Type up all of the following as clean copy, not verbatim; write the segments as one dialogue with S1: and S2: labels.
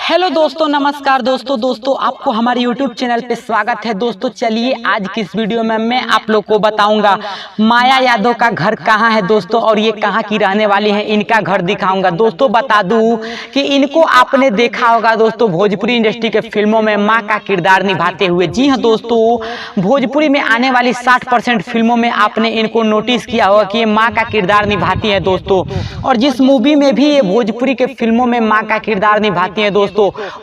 S1: Hello दोस्तों, नमस्कार दोस्तों आपको हमारे YouTube चैनल पे स्वागत है। दोस्तों चलिए आज की इस वीडियो में मैं आप लोग को बताऊंगा माया यादव का घर कहाँ है दोस्तों, और ये कहाँ की रहने वाली हैं, इनका घर दिखाऊंगा। दोस्तों बता दूं कि इनको आपने देखा होगा दोस्तों भोजपुरी इंडस्ट्री के फिल्मों में माँ का किरदार निभाते हुए। जी हाँ दोस्तों, भोजपुरी में आने वाली 60% फिल्मों में आपने इनको नोटिस किया होगा कि ये माँ का किरदार निभाती है दोस्तों। और जिस मूवी में भी ये भोजपुरी के फिल्मों में माँ का किरदार निभाती है दोस्तों,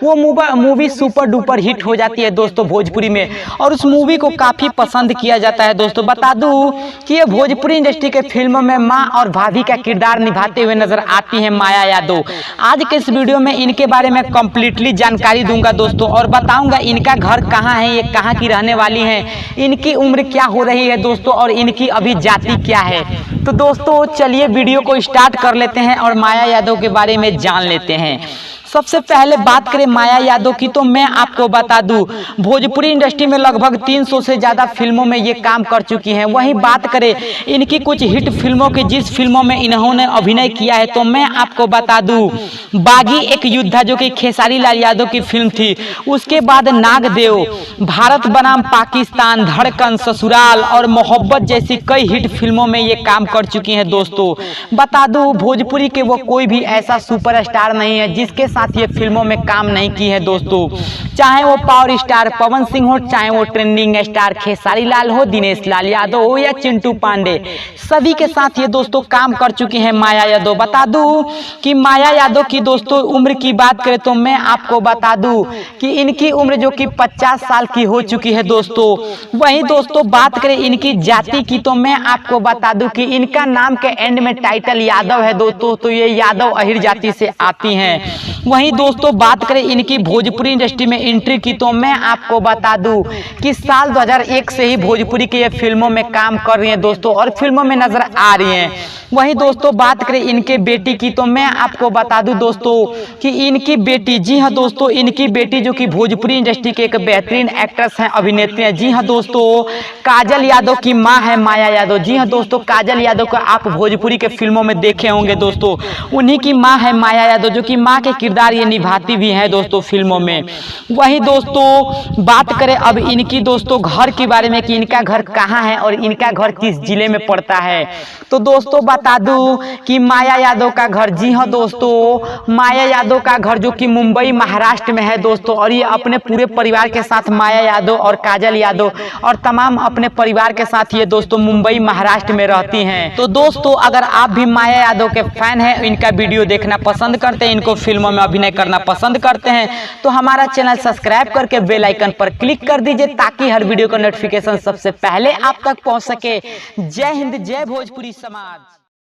S1: वो मूवी सुपर डुपर हिट हो जाती है दोस्तों भोजपुरी में, और उस मूवी को काफी पसंद किया जाता है दोस्तों। बता दूं कि ये भोजपुरी इंडस्ट्री के फिल्मों में माँ और भाभी का किरदार निभाते हुए नजर आती हैं माया यादव। आज के इस वीडियो में इनके बारे में कंप्लीटली जानकारी दूंगा दोस्तों, और बताऊंगा इनका घर कहाँ है, ये कहाँ की रहने वाली हैं, इनकी उम्र क्या हो रही है दोस्तों, और इनकी अभी जाति क्या है। तो दोस्तों चलिए वीडियो को स्टार्ट कर लेते हैं और माया यादव के बारे में जान लेते हैं। सबसे पहले बात करें माया यादव की, तो मैं आपको बता दूं भोजपुरी इंडस्ट्री में लगभग 300 से ज़्यादा फिल्मों में ये काम कर चुकी हैं। वहीं बात करें इनकी कुछ हिट फिल्मों की, जिस फिल्मों में इन्होंने अभिनय किया है, तो मैं आपको बता दूं बागी एक योद्धा जो कि खेसारी लाल यादव की फिल्म थी, उसके बाद नागदेव, भारत बनाम पाकिस्तान, धड़कन, ससुराल और मोहब्बत जैसी कई हिट फिल्मों में ये काम कर चुकी हैं दोस्तों। बता दूं भोजपुरी के वो कोई भी ऐसा सुपरस्टार नहीं है जिसके ये फिल्मों में काम नहीं की है दोस्तों। चाहे वो पावर स्टार पवन सिंह हो, चाहे वो ट्रेंडिंग स्टार खेसारी लाल हो, दिनेश लाल यादव हो या चिंटू पांडे, सभी के साथ ये दोस्तों काम कर चुकी हैं माया यादव। बता दूं कि माया यादव की दोस्तों उम्र की बात करें तो मैं आपको बता दूं कि इनकी उम्र जो कि 50 साल की हो चुकी है दोस्तों। वहीं दोस्तों बात करें इनकी जाति की, तो मैं आपको बता दूं कि इनका नाम के एंड में टाइटल यादव है दोस्तों, तो ये यादव अहिर जाति से आती हैं। वहीं दोस्तों बात करें इनकी भोजपुरी इंडस्ट्री में एंट्री की, तो मैं आपको बता दूं कि साल 2001 से ही भोजपुरी की ये फिल्मों में काम कर रही हैं दोस्तों, और फिल्मों में नजर आ रही हैं। वहीं दोस्तों बात करें इनके बेटी की, तो मैं आपको बता दूं दोस्तों कि इनकी बेटी, जी हाँ दोस्तों, इनकी बेटी जो कि भोजपुरी इंडस्ट्री के एक बेहतरीन एक्ट्रेस हैं, अभिनेत्री हैं। जी हाँ दोस्तों, काजल यादव की माँ है माया यादव। जी हाँ दोस्तों, काजल यादव को आप भोजपुरी के फिल्मों में देखे होंगे दोस्तों, उन्हीं की माँ है माया यादव, जो कि माँ के किरदार ये निभाती भी है दोस्तों फिल्मों में। वही दोस्तों बात करें अब इनकी दोस्तों घर के बारे में कि इनका घर कहाँ है और इनका घर किस जिले में पड़ता है, तो दोस्तों बता दूं कि माया यादव का घर, जी हाँ दोस्तों, माया यादव का घर जो कि मुंबई महाराष्ट्र में है दोस्तों, और ये अपने पूरे परिवार के साथ माया यादव और काजल यादव और तमाम अपने परिवार के साथ ये दोस्तों मुंबई महाराष्ट्र में रहती हैं। तो दोस्तों अगर आप भी माया यादव के फैन हैं, इनका वीडियो देखना पसंद करते हैं, इनको फिल्मों में अभिनय करना पसंद करते हैं, तो हमारा चैनल सब्सक्राइब करके बेल आइकन पर क्लिक कर दीजिए ताकि हर वीडियो का नोटिफिकेशन सबसे पहले आप तक पहुंच सके। जय हिंद, जय भोजपुरी समाज।